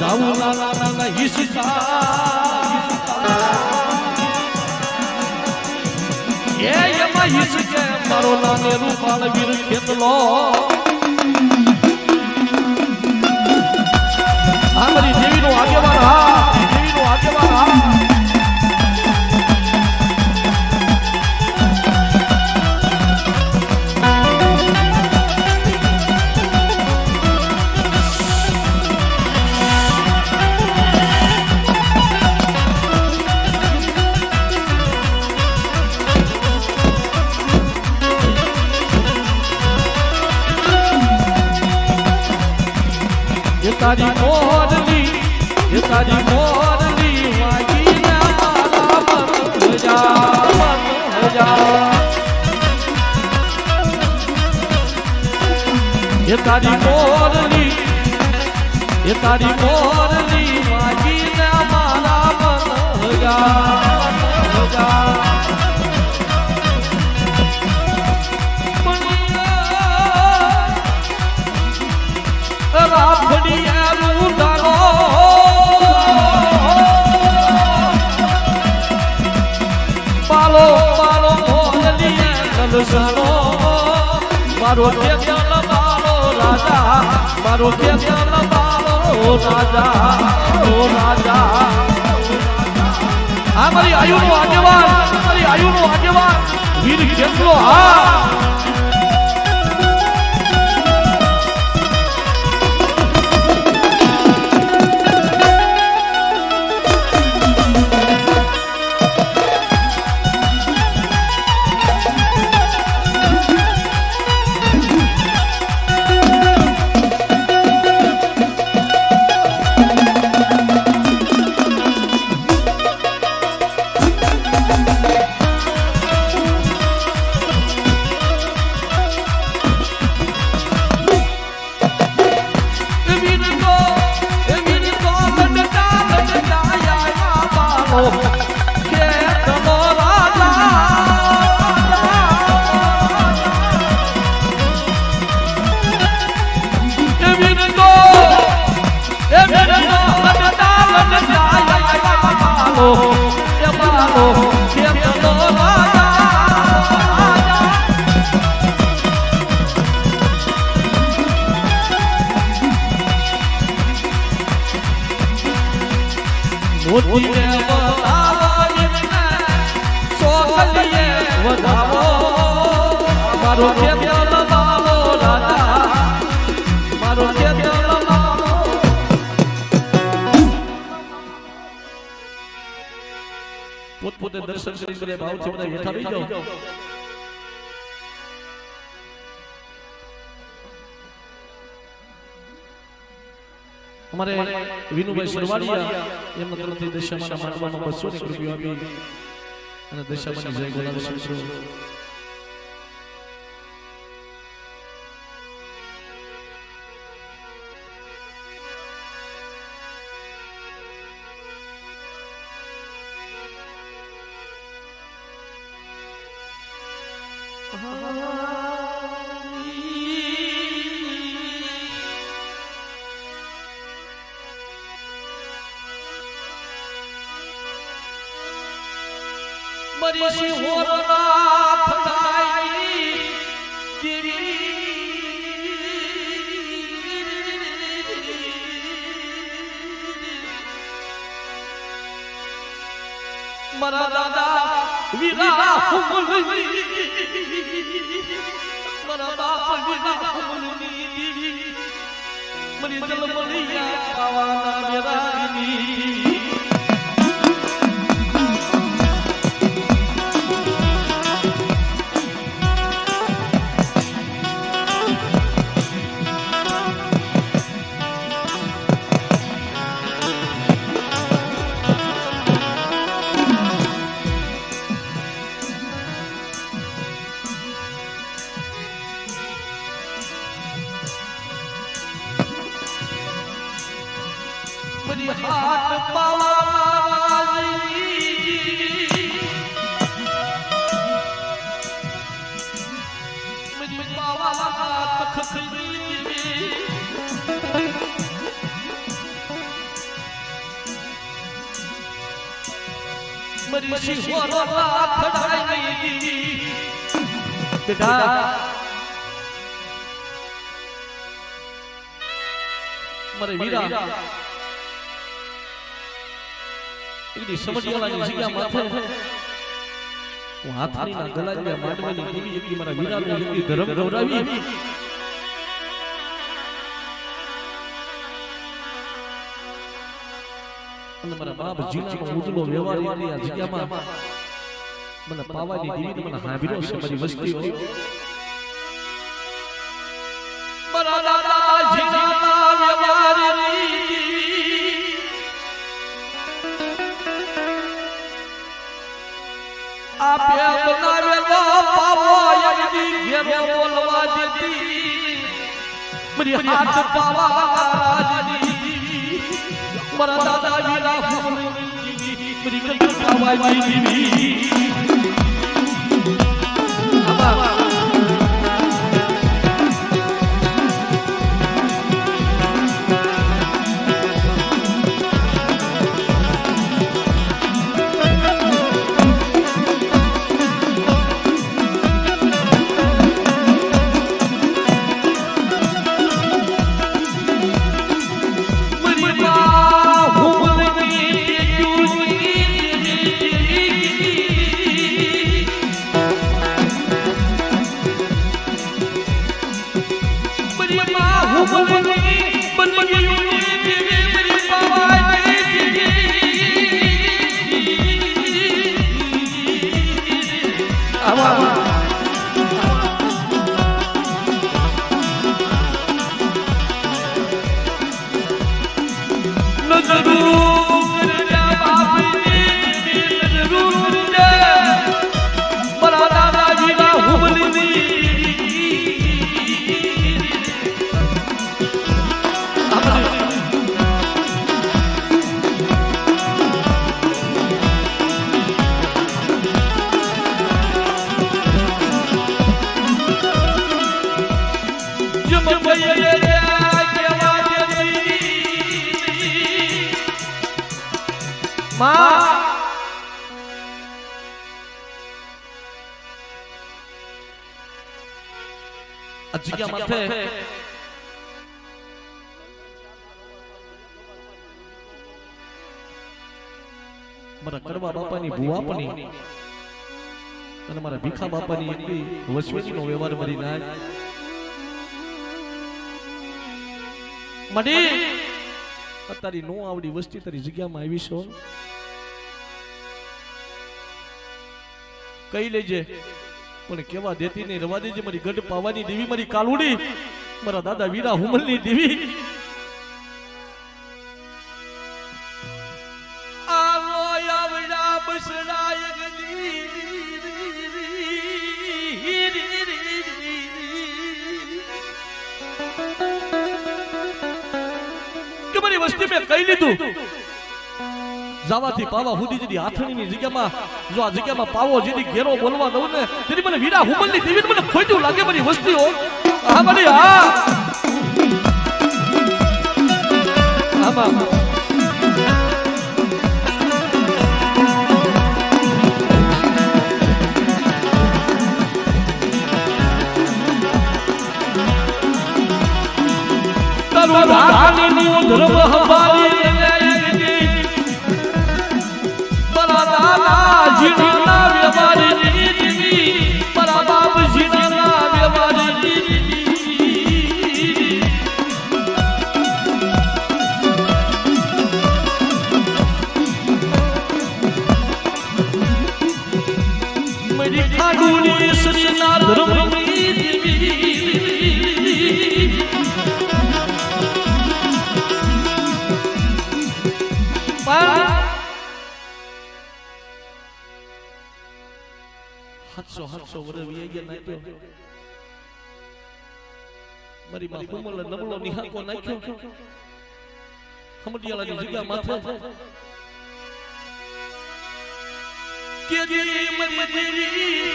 જાવું નાના નાના હિસ્સા એમાં હિસ્સે મારો નાને રૂપાળ વીર ખેતલો આ મારી દેવીનો આગેવાન હા દેવીનો આગેવાન હા તારી મોરલી વાગીને મારા મન હજા એ તારી મોરલી વાગીને મારા મન હજા મારો ખેતલ બાળો રાજા મારો ખેતલ બાળો રાજા ઓ રાજા આ મારી આયુનો આગેવાન વીર ખેતલો હા મારો ખેતલ બાળો રાજા મારો ખેતલ બાળો પોતપોતે દર્શન કરી કરે ભાવથી બધા હેઠા રહી જાઓ અમારે વિનુભાઈ સરવાડિયા એમના તરફથી દશામાના માંડવામાં 200 ની રૂપિયા આપી અને દશામાની જય બોલાવે છે મરી સિંહોરના ફટાઈ મારા દાદા વીરા હુમલી મારા બાપ વીરા હુમલી મરી જલમલિયા પાવાના મેરાની हाथ મરી શિહોરો લાખડાઈ ગઈ બેટા મારે વીરા એની સમજવાળાની જગ્યા માથે હું હાથની ના ગલાજને માંડવાની દેવી એકલી મારા વીરાનો એકલી ધર્મ ગૌરાવી અને મારા બાપ જીનાનો ઉજલો વ્યવહાર એકલી આ જગ્યામાં મને પાવાની દેવી મને હાંભળો છે મારી વસ્તીઓ મારા દાદા જીનાના વ્યવહારની આપે બનાવેલો પાવો યદી ઘેરો બોલવા દેતી મારી હાથ પાવા રાજની મારા દાદા વીરા મારી કઈ પાવા દેવી આબા જગ્યા માથે મારા કડવા બાપાની ભુવા પણ અને મારા ભીખા બાપાની એકલી વસવેલીનો વ્યવહાર મારી ના મડી તારી નો આવડી વસ્તી તારી જગ્યામાં આવી છો કઈ લેજે પણ કેવા દેતી નહીં રવા દેજે મારી ગઢ પાવાની દેવી મારી કાલુડી મારા દાદા વીરા હુમલની દેવી આવો આવડા બસડાય કે મારી વસ્તી મેં કહી લીધું જાવાથી પાવા હુદી જદી હાથણીની જગ્યામાં જો આ જગ્યામાં પાવો જેદી ઘેરો બોલવા દઉં ને તેની મને વીરા હુમલની દેવી મને ખોટું લાગે મારી વસ્તીઓ હા મારી હા આમાં તારું રાણીનું ધર્મ હવાલી જીના વ્યવહારની દેવી મારા બાપ જીના વ્યવહારની મારી ખાડુની સસના ધર્મની દેવી હાથસો વરવી ગયા નાખ્યો મારી માં હુમલ નબળો નિહાકો નાખ્યો હમડિયાળાની જગ્યા માથે કે દી મરી દેવી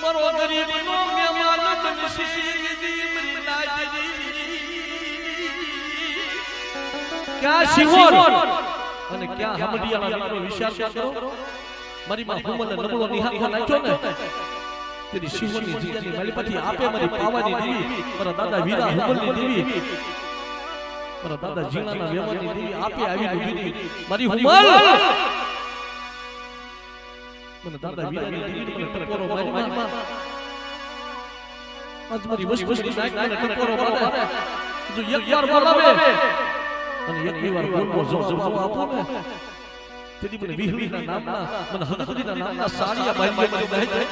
મારો ગરીબનો મહેમાન બનશે દી મરી નાજી ક્યાં શિહોર અને ક્યાં હમડિયાળા વિચાર કરો મારી માં હુમલને નબળો નિહાળવા નાખ્યો ને તેની શિવની જગ્યાની મારી પાછી આપે મારી પાવાની દેવી મારા દાદા વીરા હુમલની દેવી મારા દાદા જીણાના વેમનની દેવી આપે આવી દીધી મારી હુમલ મને દાદા વીરાની દેવી મને ટકોરો મારી માં આજ મારી વસ્તુની નાક મને ટકોરો મારે જો એકવાર બોલાવે અને એકવાર બોલવો જવાબ આપો ને તેની મને વિહરીના નામના મને હકદીના નામના સાડિયા બાંધ્યો મને દે છે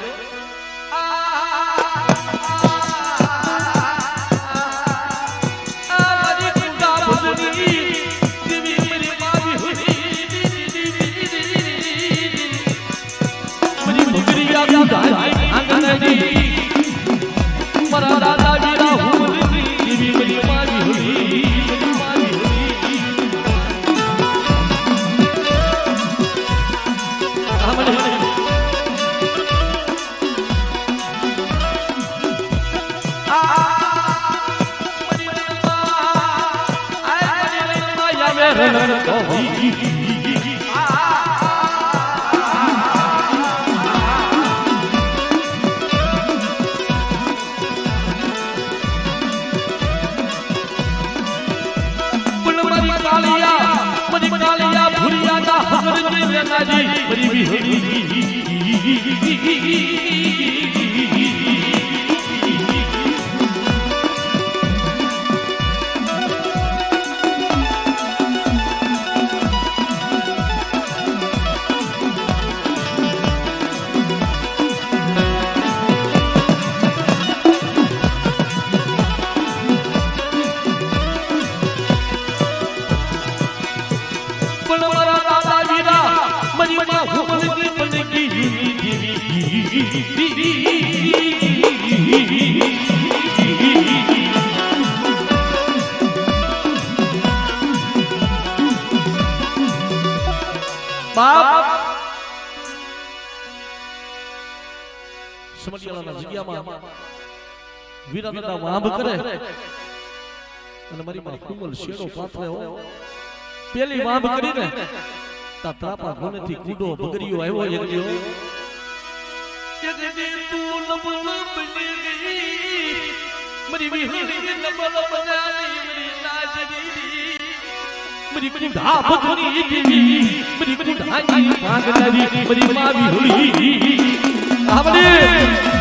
મારા દાદા વીરા હુમલની દેવી મારી માવી હોઈ સમડિયાળાના જગ્યામાં વીરા દાદા વાંભ કરે અને મારી માં કુમલ શેડો પાથરે હો પેલી વાંભ કરીને તા ત્રાપા ગોનેથી કૂડો બગરીયો આવ્યો એકડ્યો જગદે તું નબળ બની ગઈ મારી વિહરી નબળ બનાની મારી નાજરી મારી કુંડા ભગની દેવી મારી કુંડાની ભાગનારી મારી માવી હોલી આવડે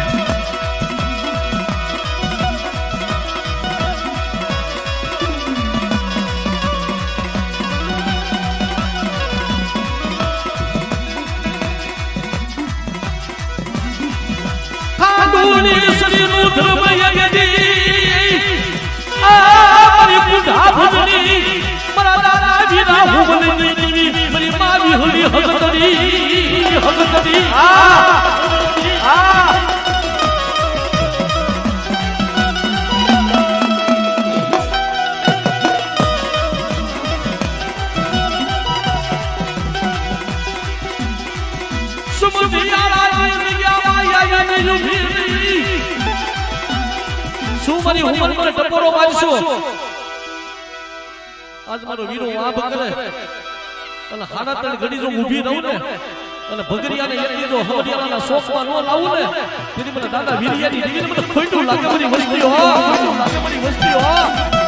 મારી હુમલ મને ટપોરો મારશો આજ મારો વીરો વાંભ કરે અને હાડા ત્રણ ઘડી જો ઊભી રહું ને અને ભગરિયાને એટલી જો હવડિયાના શોખમાં નો લાવું ને તેથી મને દાદા વીરિયાની દેવીને મને ખોટું લાગે મારી વસ્તી હો